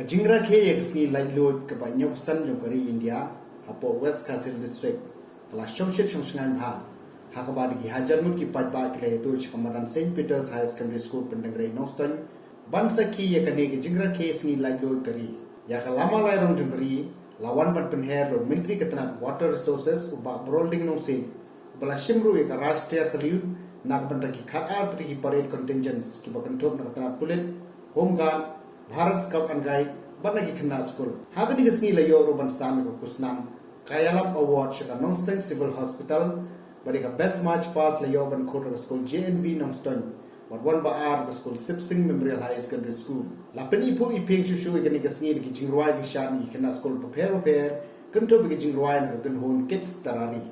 Jingrakhe yakni Laitluid Kaba nyoksan jongkari India hapo West Kasil District telah syongshit sngewbha hakaba di Hajar Ngut ki Paidbah kile itu Kamadan St. Peter's High Secondary School pendengrai Noston ban Sakhi yakni ke Jingrakhe sni Laitluid kari ya lama lairong jongkari lawan ban penher lo Menteri Ketenat Water Resources uba brolding nose bala shimru ka Rashtriya Salute nak banda ki khatar tri parade contingents ki bakantop na ketenat pulit home guard Bharat Scout and Guide bana ki khna school hagani gasni layo roban sam ko kusnam kayalam award shaka Nongstang Civil Hospital bari ka best march pass layo ban khotor school JNV Nongstang but one ba ar school Sipsing Memorial High Secondary School lapeni po ipeng shushu gani gasni ki jingrwai ji shan ki khna school prepare kanto bi jingrwai na gan hon kids tarani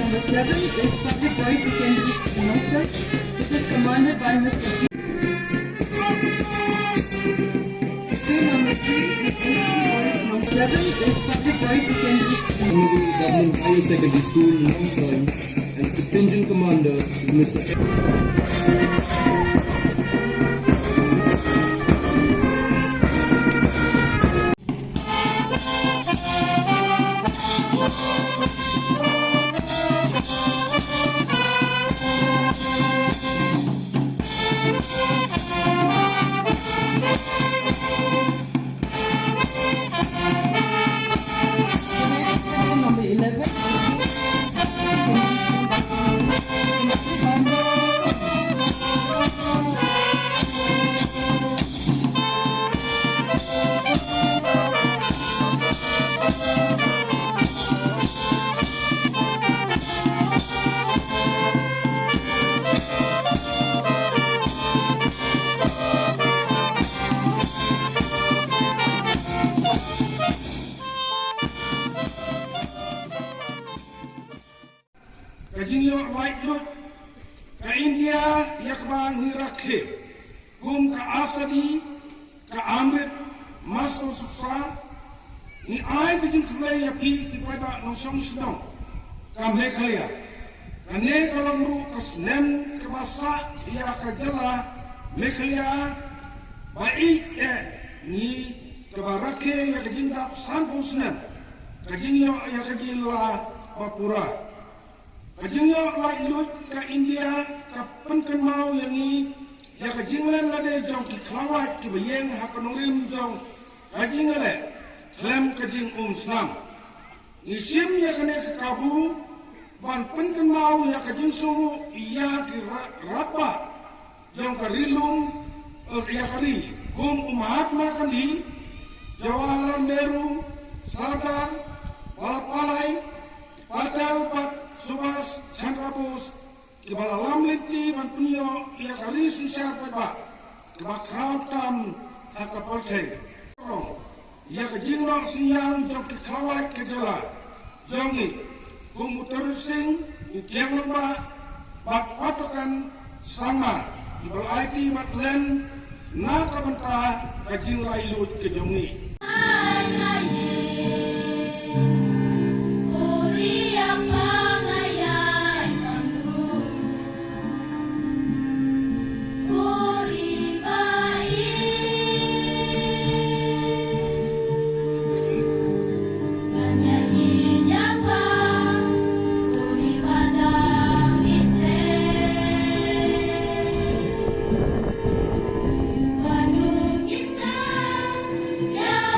Number 7 is Public Boys Secondary School Northland. This is commanded by Mr. G. School number 3 is Number 7 is Public Boys Secondary School. Government Higher Secondary School, Northland, and Contingent Commander is Mr. Number 11 Laitluid ka India yakba Jingrakhe kum ka asadi ka amrit maso susa ni ai bijin kulai ya pi ki Paidbah no songshidong ka Meghalaya ka ne kalongru ka snem ka masa ya ka jala Meghalaya bai ni Jingrakhe ya ka jinda san busnem ka jingyo ya ka jilla Papura Kajingyo Laitluid ka India ka penken mau yang ni ya kajinglen lade jong ki klawat ki bayeng hakanorim jong kajingale klem kajing snam isim ya kane ka kabu ban penken mau ya kajing sungu iya ki rapa jong karilung ya kari Mahatma Gandhi Jawaharlal Nehru Sardar Vallabhbhai Patel Subhas Chandra Bose kibala lamlinti mantunyo ia kali sisyar Paidbah kibak rautam hakaporte ia kajinglo siyang jong kiklawat kejala jongi kumuterusing ukiang lembah bat patokan sama kibala IT batlen na kabynta kajing Laitluid kejongi Yeah.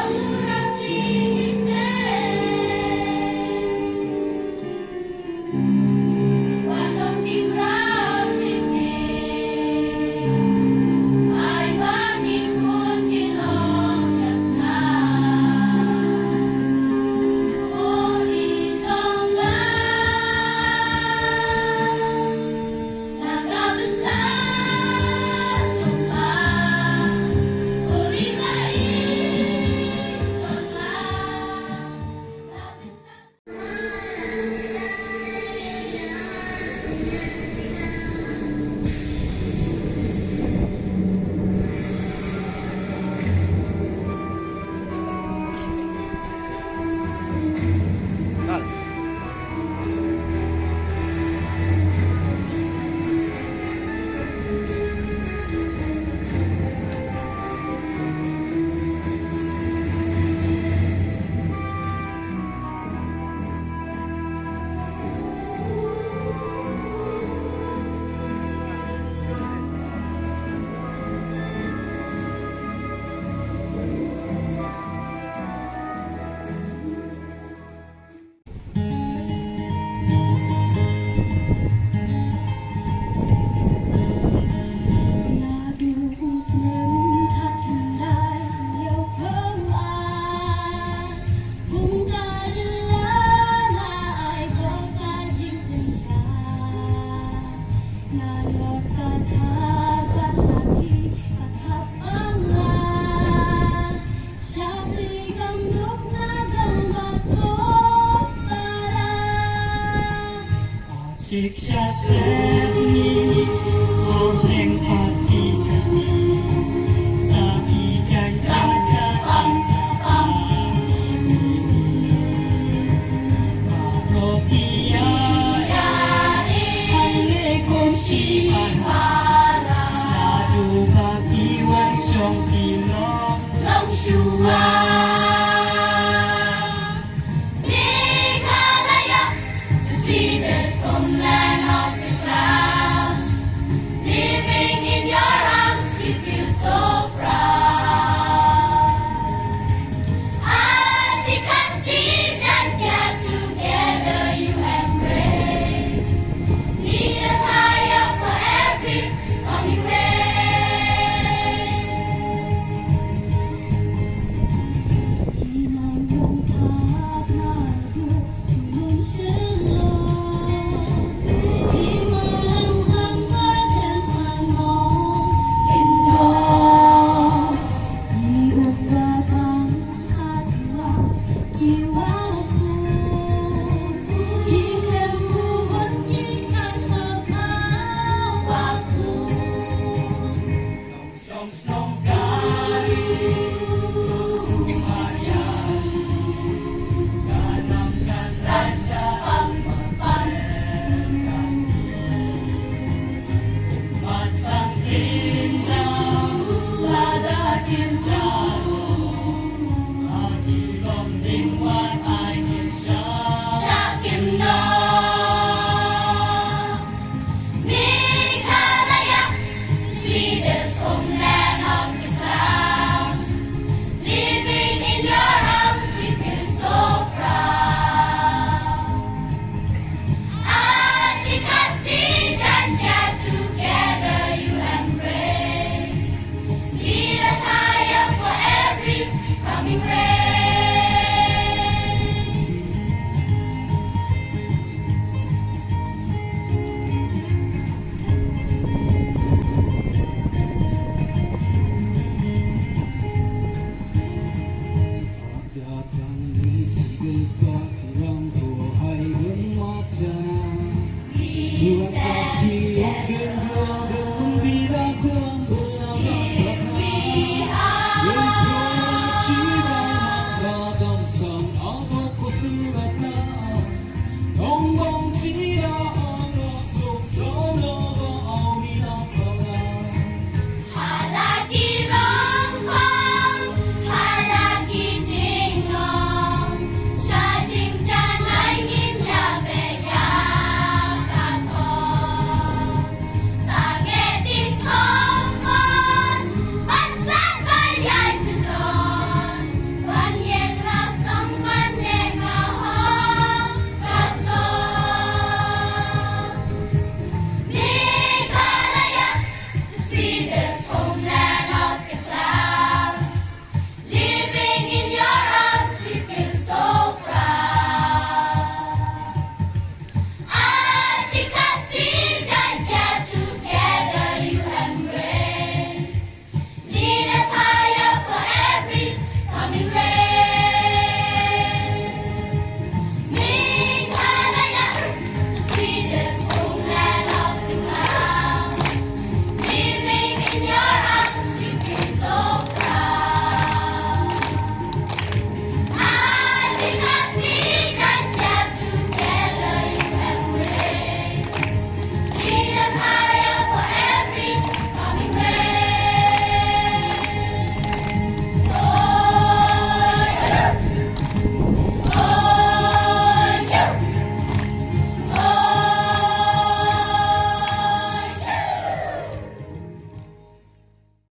Sweden.